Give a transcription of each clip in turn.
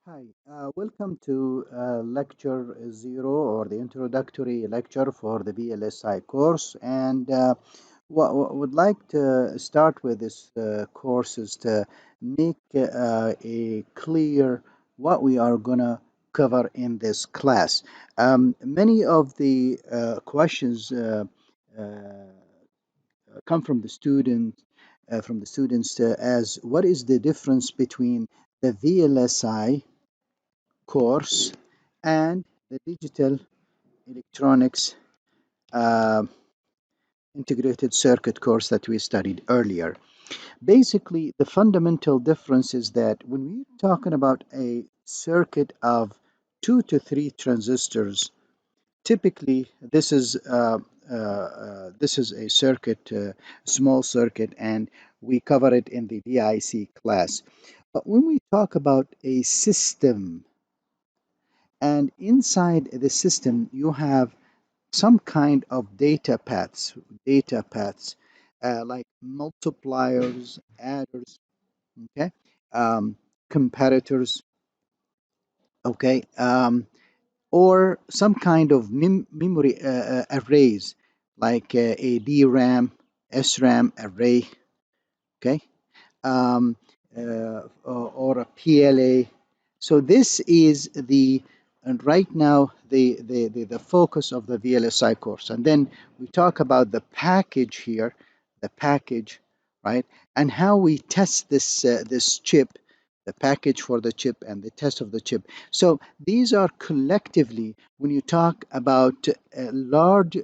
Hi, welcome to lecture 0 or the introductory lecture for the VLSI course. And what would like to start with this course is to make a clear what we are going to cover in this class. Many of the questions uh, come from the students as what is the difference between the VLSI course and the digital electronics uh, integrated circuit course that we studied earlier. Basically, the fundamental difference is that when we're talking about a circuit of 2 to 3 transistors, typically this is a circuit, small circuit, and we cover it in the DIC class. But when we talk about a system, and inside the system you have some kind of data paths like multipliers, adders, okay, um, comparators, okay, or some kind of memory arrays like a DRAM, SRAM array, okay, um, or a PLA. So this is the and right now the focus of the VLSI course. And then we talk about the package here, the package, right, and how we test this chip, the package for the chip and the test of the chip. So these are collectively, when you talk about large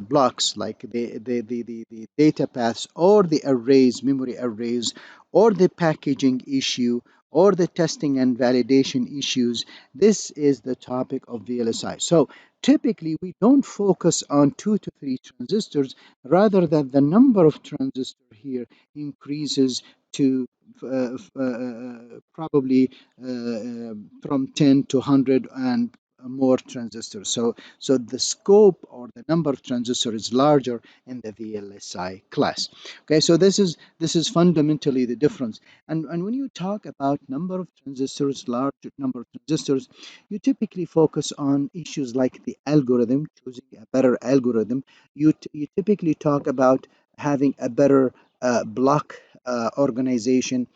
blocks like the data paths or the arrays, memory arrays, or the packaging issue or the testing and validation issues. This is the topic of VLSI. So typically we don't focus on 2 to 3 transistors, rather than the number of transistors here increases to probably from 10 to 100 and more transistors. So the scope or the number of transistors is larger in the VLSI class. Okay, so this is fundamentally the difference. And when you talk about number of transistors, large number of transistors, you typically focus on issues like the algorithm, choosing a better algorithm. You typically talk about having a better block organization,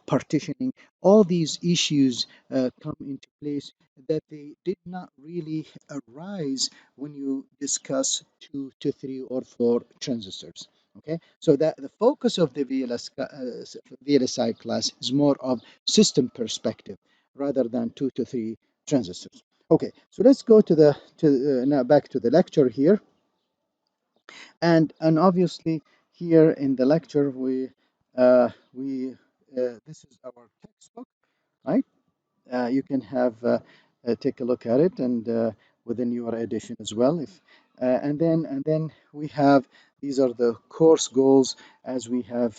partitioning. All these issues come into place that they did not really arise when you discuss 2 to 3 or 4 transistors. Okay, so that the focus of the VLSI class is more of system perspective rather than 2 to 3 transistors. Okay, so let's go to the now back to the lecture here, and obviously here in the lecture we this is our textbook, right? You can have take a look at it, and within your edition as well. If and then we have, these are the course goals as we have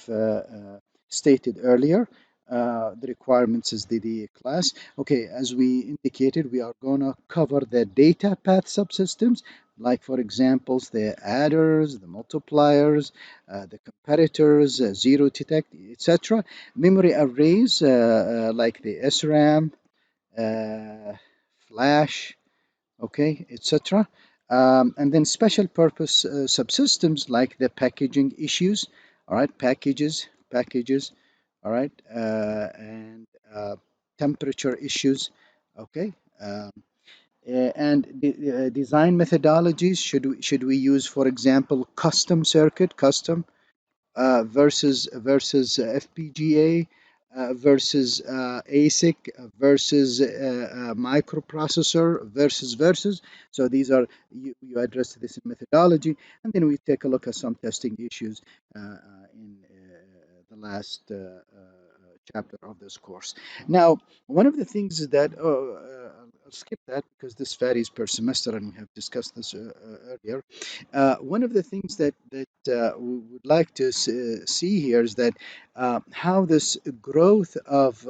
stated earlier. The requirements is the class. Okay, as we indicated, we are gonna cover the data path subsystems, like for examples, the adders, the multipliers, the comparators, zero detect, etc. Memory arrays like the SRAM, uh, flash, okay, etc. And then special purpose subsystems like the packaging issues, all right, packages, all right, and temperature issues, okay. And the design methodologies, should we use, for example, custom circuit, custom versus FPGA versus ASIC versus microprocessor versus. So these are, you address this in methodology, and then we take a look at some testing issues in the last chapter of this course. Now, one of the things is that I'll skip that because this varies per semester, and we have discussed this earlier. One of the things that we would like to see here is that how this growth of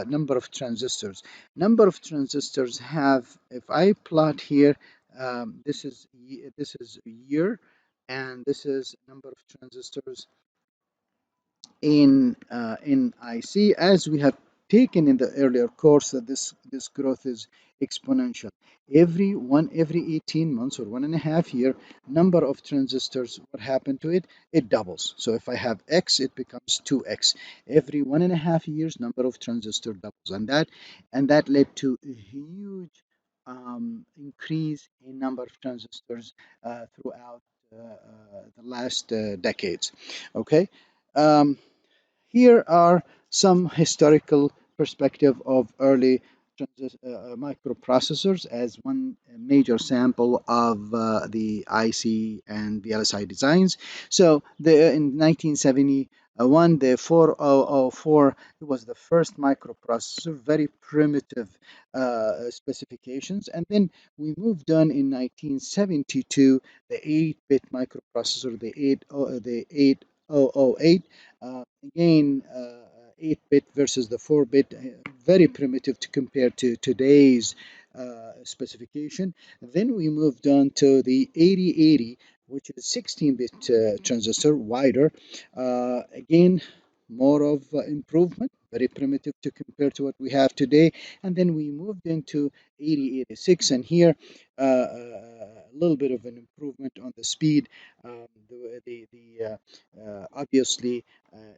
number of transistors have. If I plot here, this is year, and this is number of transistors in IC, as we have taken in the earlier course that this growth is exponential. Every 18 months or 1.5 year, number of transistors, what happened to it? It doubles. So if I have X, it becomes 2X. Every 1.5 years, number of transistor doubles, and that led to a huge increase in number of transistors throughout the last decades. Okay. Um, Here are some historical perspective of early microprocessors as one major sample of the IC and VLSI designs. So in 1971, the 4004 was the first microprocessor, very primitive specifications. And then we moved on in 1972, the 8-bit microprocessor, the 8008. Again, 8-bit versus the 4-bit, very primitive to compare to today's specification. Then we moved on to the 8080, which is 16-bit transistor, wider. Again, more of improvement, very primitive to compare to what we have today. And then we moved into 8086, and here a little bit of an improvement on the speed. Obviously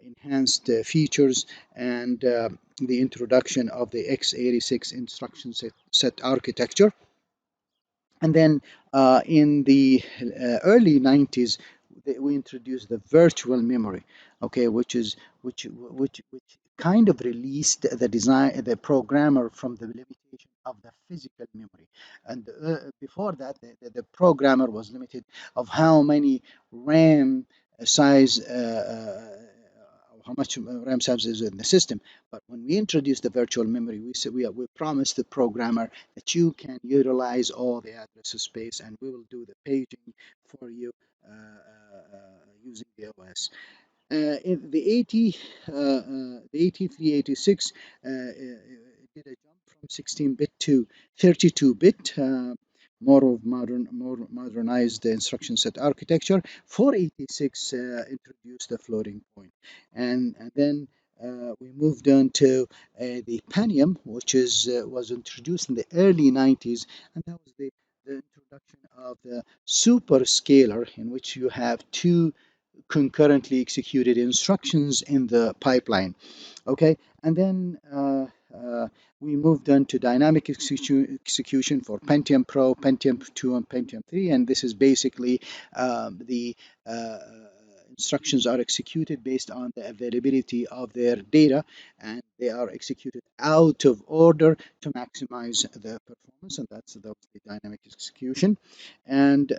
enhanced features and the introduction of the x86 instruction set architecture. And then in the early 90s, we introduced the virtual memory, okay, which kind of released the programmer from the limitation of the physical memory. And before that, the programmer was limited of how many RAM size. How much RAM size is in the system? But when we introduced the virtual memory, we promised the programmer that you can utilize all the address space, and we will do the paging for you using the OS. In the 8386 did a jump from 16-bit to 32-bit, more modernized instruction set architecture. 486 introduced the floating point, and then we moved on to the Pentium, which was introduced in the early 90s, and that was the introduction of the superscalar, in which you have two concurrently executed instructions in the pipeline. Okay, and then we moved on to dynamic execution for Pentium Pro, Pentium 2, and Pentium 3, and this is basically the instructions are executed based on the availability of their data, and they are executed out of order to maximize the performance, and that was the dynamic execution. And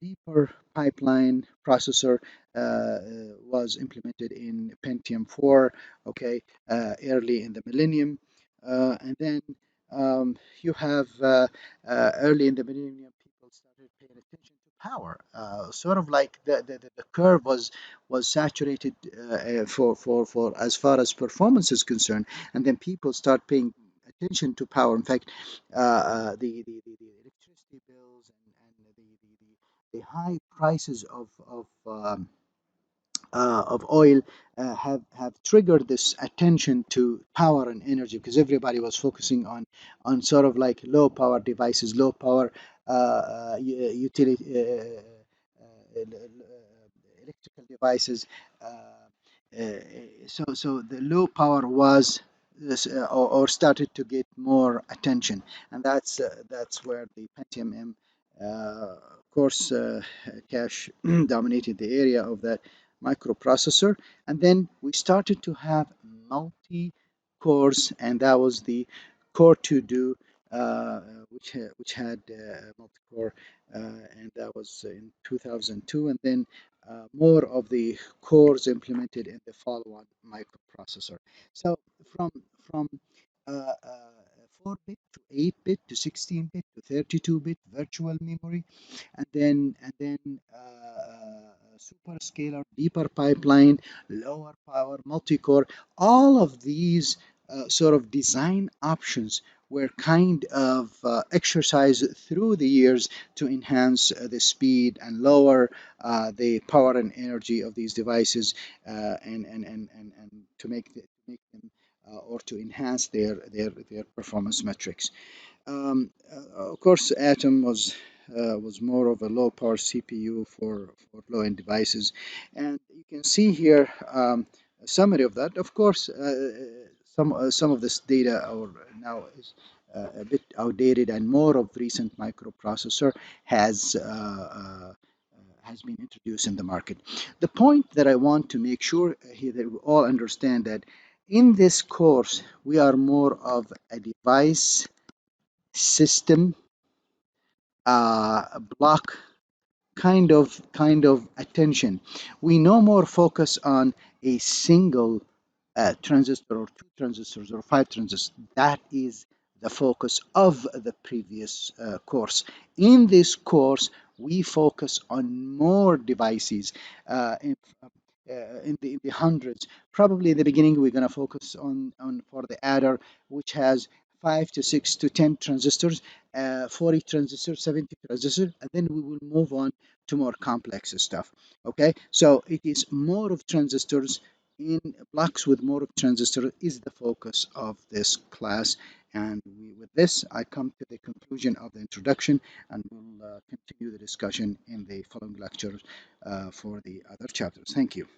deeper pipeline processor was implemented in Pentium 4, okay, early in the millennium. And then you have early in the millennium, people started paying attention to power. Sort of like the curve was saturated for as far as performance is concerned, and then people start paying attention to power. In fact, the electricity bills and the high prices of oil have triggered this attention to power and energy, because everybody was focusing on sort of like low power devices, low power utility electrical devices. So the low power was or started to get more attention, and that's where the Pentium M course cache dominated the area of that microprocessor. And then we started to have multi cores, and that was the core to do, which had multi-core, and that was in 2002. And then more of the cores implemented in the follow-on microprocessor. So from 4-bit to 8-bit to 16-bit to 32-bit virtual memory, and then superscalar, deeper pipeline, lower power, multi-core. All of these sort of design options were kind of exercised through the years to enhance the speed and lower the power and energy of these devices, and to make them or to enhance their performance metrics. Of course, Atom was more of a low power CPU for low end devices, and you can see here a summary of that. Of course, some of this data or now is a bit outdated, and more of recent microprocessor has. Has been introduced in the market. The point that I want to make sure here that we all understand that in this course we are more of a device system block kind of attention. We no more focus on a single transistor or two transistors or five transistors. That is the focus of the previous course. In this course, we focus on more devices in the hundreds. Probably in the beginning, we're going to focus on for the adder, which has 5 to 6 to 10 transistors, 40 transistors, 70 transistors, and then we will move on to more complex stuff. Okay, so it is more of transistors in blocks with more of transistor is the focus of this class. And with this, I come to the conclusion of the introduction, and we'll continue the discussion in the following lectures for the other chapters. Thank you.